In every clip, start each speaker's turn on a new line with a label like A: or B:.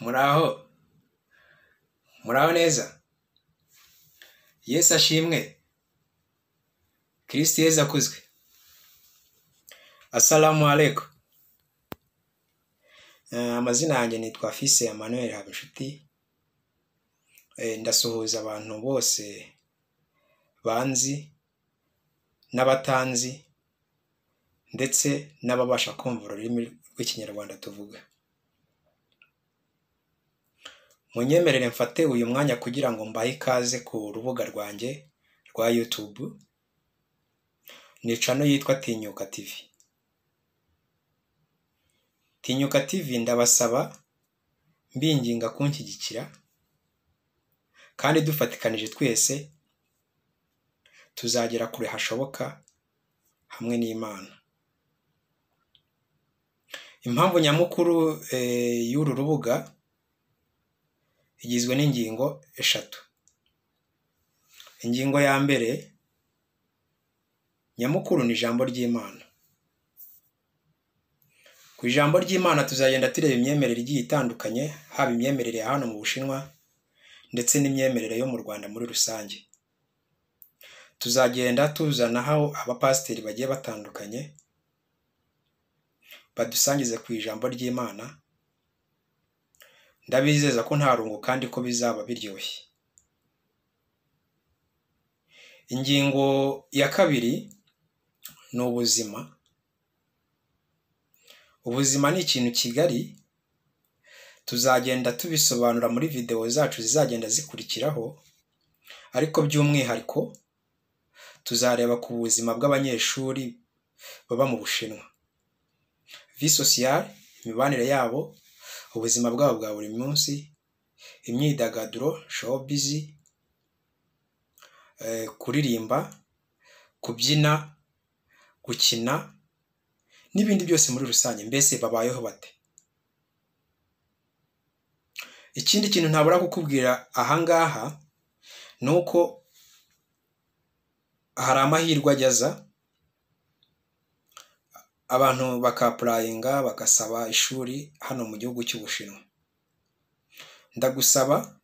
A: Muraho neza. Yesu ashimwe. Kristo Yesu akuzwe. Assalamu alaikum. Amazina yanjye nitwa Fils Emmanuel Habinshuti. Ndasuhuza abantu bose banzi n'abatanzi ndetse n'ababasha kumva ururimi rw'ikinyarwanda tuvuga. Munyemerere mfate uyu mwanya kugira ngo mbahe ikaze ku rubuga rwanjye rwa YouTube. Ni channel yitwa Tinyuka TV. Tinyuka TV ndabasaba mbinginga kunshyigikira kandi dufatikanije twese tuzagera kure hashoboka hamwe n'Imana. Impamvu nyamukuru y'uru rubuga igizwe n'ingingo eshatu. Ingingo ya mbere nyamukuru ni ijambo ry'Imana. Ku ijambo ry'Imana tuzagenda tureba imyemerere igiye itandukanye, haba imyemerere ya hano mu Bushinwa ndetse n'imyemerere yo mu Rwanda muri rusange. Tuzagenda tuzanaho abapasiteri bagiye batandukanye badusangize ku ijambo ry'Imana. Ndabizeza ko nta rungu kandi ko bizaba biryoshye. Ingingo ya kabiri ni ubuzima. Ubuzima ni ikintu kigari, tuzagenda tubisobanura muri video zacu zizagenda zikurikiraho, ariko by'umwihariko tuzareba ku buzima bw'abanyeshuri baba mu Bushinwa. Vie sociale, imibanire yabo, ubuzima bwabo bwa buri munsi, imyidagaduro, showbiz, kuririmba, kubyina, gukina n'ibindi byose muri rusange. Mbese babayeho bate? Ikindi kintu ntabura kukubwira ahangaha nuko hari amahirwe ajyaza abantu bakaprayinga bagasaba ishuri hano mu gihugu cy'Ubushinwa. Ndagusaba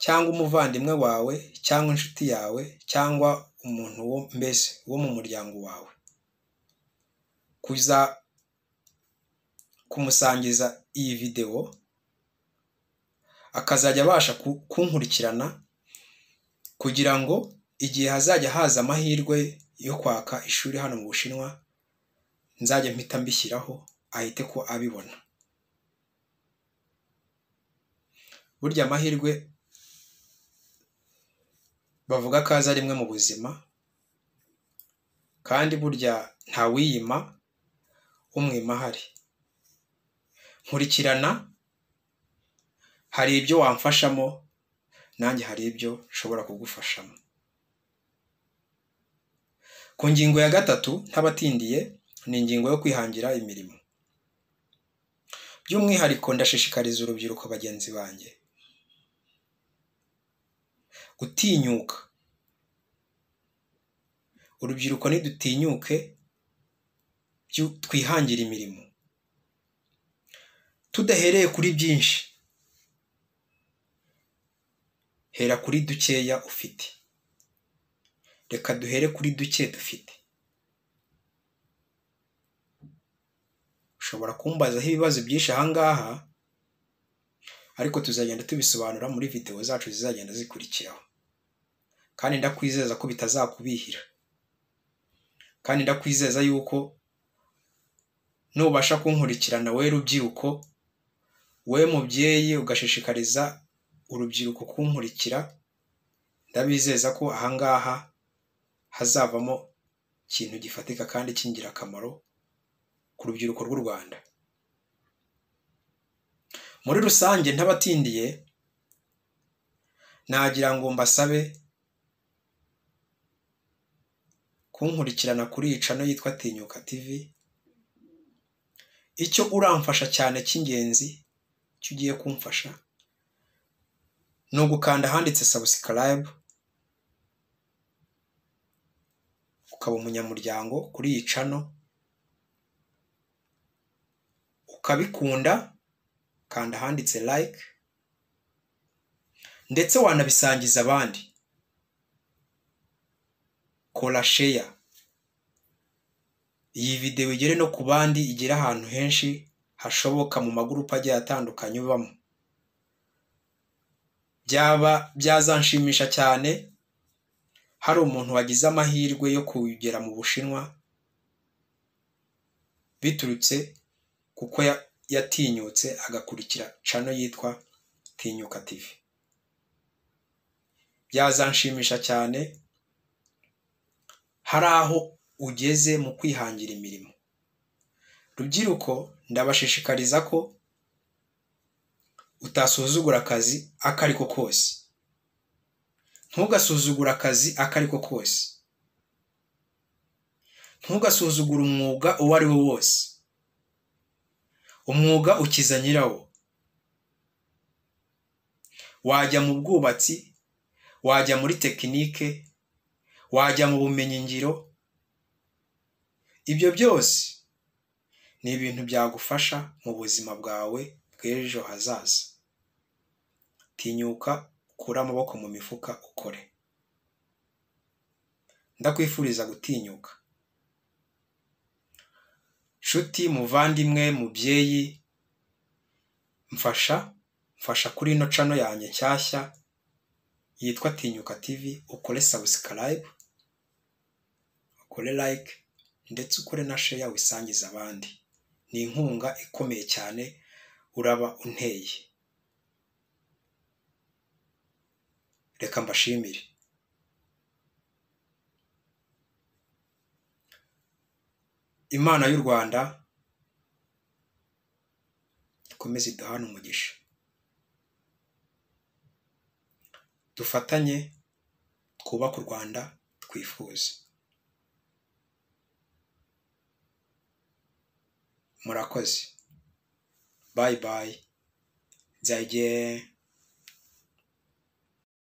A: cyangwa umuvandimwe wawe cyangwa inshuti yawe cyangwa umuntu mbese wo mu muryango wawe kuza kumusangiza iyi video akazajya abasha kunkurikirana kugira ngo igihe hazajya haza amahirwe yo kwaka ishuri hano mu Bushinwa nzajya mpita mbishyiraho ahite ko abibona. Burya amahirwe bavuga ko aza rimwe mu buzima, kandi burya nta wiyima umwima hari. Nkurikirana, hari ibyo wamfashamo nanjye hari ibyo nshobora kugufashamo. Ku ngingo ya gatatu ntabatindiye ni ingingo yo kwihangira imirimo. By'umwihariko ndashishikariza urubyiruko bagenzi banjye gutinyuka. Urubyiruko nidutinyuke twihangira imirimo tudahereye kuri byinshi. Hera kuri dukeya ufite. Reka duhere kuri duke dufite. Ushobora kumbazaho ibibazo byinshi ahangaha, ariko tuzagenda tubisobanura muri video zacu zizagenda zikurikiraho. Kandi ndakwizeza ko bitazakubihira. Kandi ndakwizeza yuko nubasha kunkurikirana we rubyiruko, we mubyeyi ugashishikariza urubyiruko kunkurikira, ndabizeza ko ahangaha hazavamo ikintu gifatika kandi cy'ingirakamaro ku rubyiruko rw'u Rwanda. Muri rusange ntabatindiye nagira ngo mbasabe kunkurikirana kuri iyi channel yitwa Tinyuka TV. Icyo uramfasha cyane cy'ingenzi cyo ugiye kumfasha ni ugukanda handitse subscribe, ukaba umunyamuryango kuri iyi channel, ukabikunda kanda handitse like, ndetse wanabisangiza abandi. Kora share iyi video igere no ku bandi, igere ahantu henshi hashoboka mu magurupe agiye atandukanye ubamo. Byazanshimisha cyane hari umuntu wagize amahirwe yo kugera mu Bushinwa biturutse kuko yatinyutse agakurikira channel yitwa Tinyuka TV. Byazanshimisha cyane hari aho ugeze mu kwihangira imirimo. Rubyiruko, ndabashishikariza ko utasuzugura akazi akariko kose. Ntugasuzugura akazi akariko kose. Ntugasuzugura umwuga uwo ari wo wose. Umwuga ukiza nyirawo. Wajya mu bwubatsi, wajya muri tekinike, wajya mu bumenyi ngiro. Ibyo byose ni ibintu byagufasha mu buzima bwawe bw'ejo hazaza. Tinyuka, kura amaboko mu mifuka ukore. Ndakwifuriza gutinyuka. Nshuti, muvandimwe, mubyeyi, mfasha kuri ino channel yanjye nshyashya yitwa Tinyuka TV, ukore subscribe, ukore like, ndetse ukore na share wisangiza abandi. Ni inkunga ikomeye cyane uraba unteye. Reka mbashimire. Imana y'u Rwanda ikomeze iduhane umugisha. Dufatanye twubaka u Rwanda twifuza. Murakoze. Bye bye. 再见。